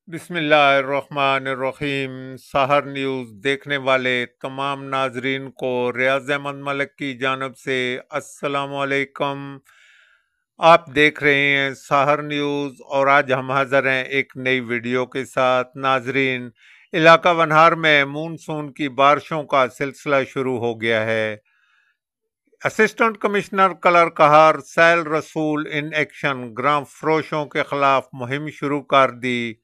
बिस्मिल्लाहिर्रहमानिर्रहीम। सहर न्यूज़ देखने वाले तमाम नाजरीन को रियाज अहमद मलिक की जानब से अस्सलाम वालेकुम। आप देख रहे हैं सहर न्यूज़ और आज हम हाजिर हैं एक नई वीडियो के साथ। नाजरीन, इलाका वनहार में मानसून की बारिशों का सिलसिला शुरू हो गया है। असिस्टेंट कमिश्नर कलर कहार सैल रसूल इन एक्शन, ग्राम फरोशों के खिलाफ मुहिम शुरू कर दी।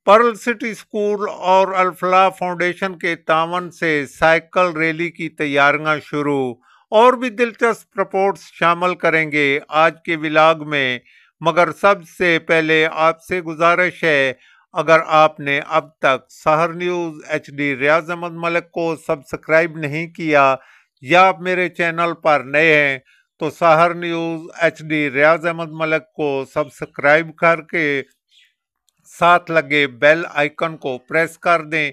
पर्ल सिटी स्कूल और अल्फला फाउंडेशन के तावन से साइकिल रैली की तैयारियां शुरू। और भी दिलचस्प रिपोर्ट्स शामिल करेंगे आज के व्लॉग में, मगर सबसे पहले आपसे गुजारिश है, अगर आपने अब तक सहर न्यूज़ HD रियाज अहमद मलिक को सब्सक्राइब नहीं किया या आप मेरे चैनल पर नए हैं तो सहर न्यूज़ HD रियाज अहमद मलिक को सब्सक्राइब करके साथ लगे बेल आइकन को प्रेस कर दें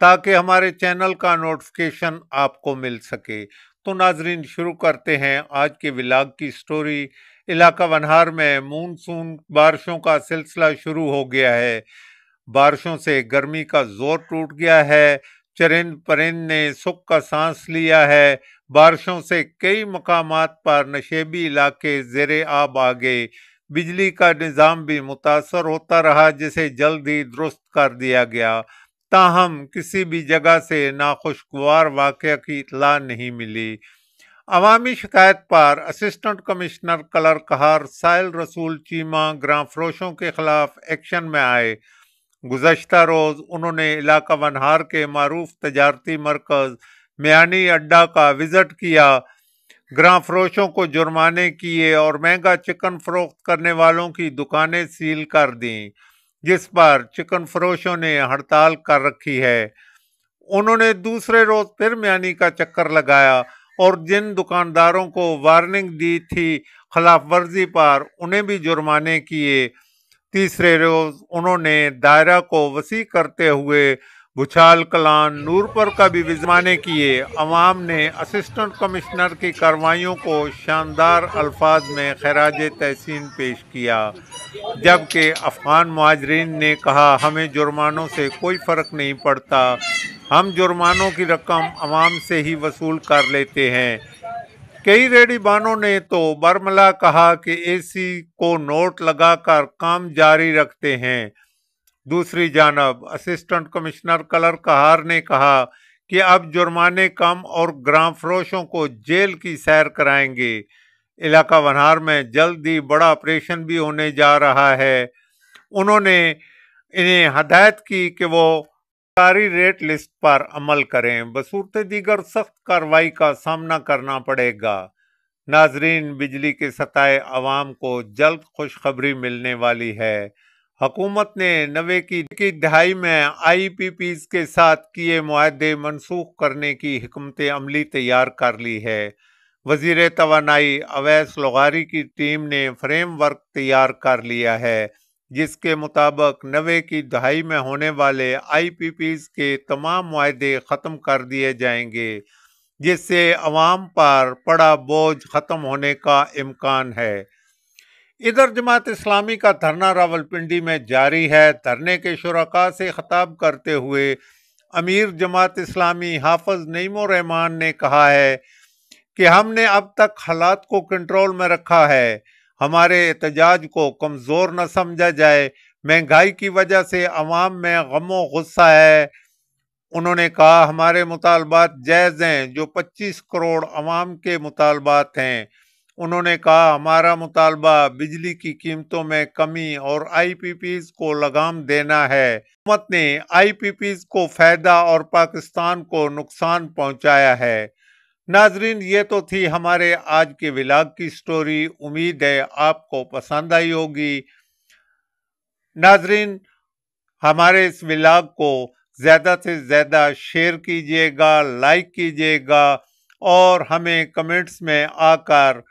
ताकि हमारे चैनल का नोटिफिकेशन आपको मिल सके। तो नाजरीन, शुरू करते हैं आज के व्लॉग की स्टोरी। इलाका वनहार में मानसून बारिशों का सिलसिला शुरू हो गया है। बारिशों से गर्मी का जोर टूट गया है। चरिंद परिंद ने सुख का सांस लिया है। बारिशों से कई मकामात पर नशेबी इलाके ज़ेरे आब आ गए। बिजली का निज़ाम भी मुतासर होता रहा, जिसे जल्द ही दुरुस्त कर दिया गया। ताहम किसी भी जगह से नाखुशगवार वाक़या की इत्तला नहीं मिली। अवामी शिकायत पर असिस्टेंट कमिश्नर कलर कहार साहिल रसूल चीमा ग्राम फरोशों के खिलाफ एक्शन में आए। गुज़श्ता रोज़ उन्होंने इलाका वनहार के मारूफ तजारती मरकज़ मियानी अड्डा का विज़िट किया। ग्राम फरोशों को जुर्माने किए और महंगा चिकन फरोख्त करने वालों की दुकानें सील कर दी, जिस पर चिकन फरोशों ने हड़ताल कर रखी है। उन्होंने दूसरे रोज फिर मियानी का चक्कर लगाया और जिन दुकानदारों को वार्निंग दी थी खिलाफ वर्जी पर, उन्हें भी जुर्माने किए। तीसरे रोज उन्होंने दायरा को वसी करते हुए भुचाल कलान नूरपुर का भी विजमाने किए। अवाम ने असिस्टेंट कमिश्नर की कार्रवाइयों को शानदार अल्फाज में खैराज तहसीन पेश किया, जबकि अफगान मुहाजिरीन ने कहा, हमें जुर्मानों से कोई फ़र्क नहीं पड़ता, हम जुर्मानों की रकम अवाम से ही वसूल कर लेते हैं। कई रेहड़ीबानों ने तो बरमला कहा कि AC को नोट लगाकर काम जारी रखते हैं। दूसरी जानब असिस्टेंट कमिश्नर कलर कहार ने कहा कि अब जुर्माने कम और ग्राम फरोशों को जेल की सैर कराएंगे। इलाका वनहार में जल्द ही बड़ा ऑपरेशन भी होने जा रहा है। उन्होंने इन्हें हदायत की कि वो सरकारी रेट लिस्ट पर अमल करें, बसूरत दीगर सख्त कार्रवाई का सामना करना पड़ेगा। नाजरीन, बिजली के सताए अवाम को जल्द खुशखबरी मिलने वाली है। हुकूमत ने 90 की दहाई में IPPs के साथ किए मुआहदे मनसूख करने की हिकमत अमली तैयार कर ली है। वजीर तवानाई अवैस लगारी की टीम ने फ्रेम वर्क तैयार कर लिया है, जिसके मुताबिक 90 की दहाई में होने वाले IPPs के तमाम मुआहदे ख़त्म कर दिए जाएंगे, जिससे अवाम पर पड़ा बोझ ख़त्म होने का इम्कान है। इधर जमात इस्लामी का धरना रावलपिंडी में जारी है। धरने के शुरका से खिताब करते हुए अमीर जमात इस्लामी हाफिज नईमुर रहमान ने कहा है कि हमने अब तक हालात को कंट्रोल में रखा है, हमारे एहतजाज को कमज़ोर न समझा जाए। महंगाई की वजह से अवाम में गमो गुस्सा है। उन्होंने कहा, हमारे मुतालबात जायज़ हैं, जो 25 करोड़ अवाम के मुतालबात हैं। उन्होंने कहा, हमारा मुतालबा बिजली की कीमतों में कमी और IPPs को लगाम देना है। हुकूमत ने IPPs को फ़ायदा और पाकिस्तान को नुकसान पहुंचाया है। नाजरीन, ये तो थी हमारे आज के व्लॉग की स्टोरी। उम्मीद है आपको पसंद आई होगी। नाजरीन, हमारे इस व्लॉग को ज़्यादा से ज़्यादा शेयर कीजिएगा, लाइक कीजिएगा और हमें कमेंट्स में आकर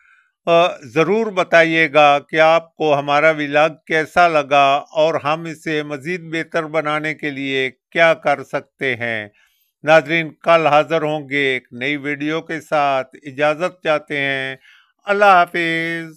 ज़रूर बताइएगा कि आपको हमारा व्लॉग कैसा लगा और हम इसे मज़ीद बेहतर बनाने के लिए क्या कर सकते हैं। नाजरीन, कल हाज़िर होंगे एक नई वीडियो के साथ। इजाज़त चाहते हैं। अल्लाह हाफिज़।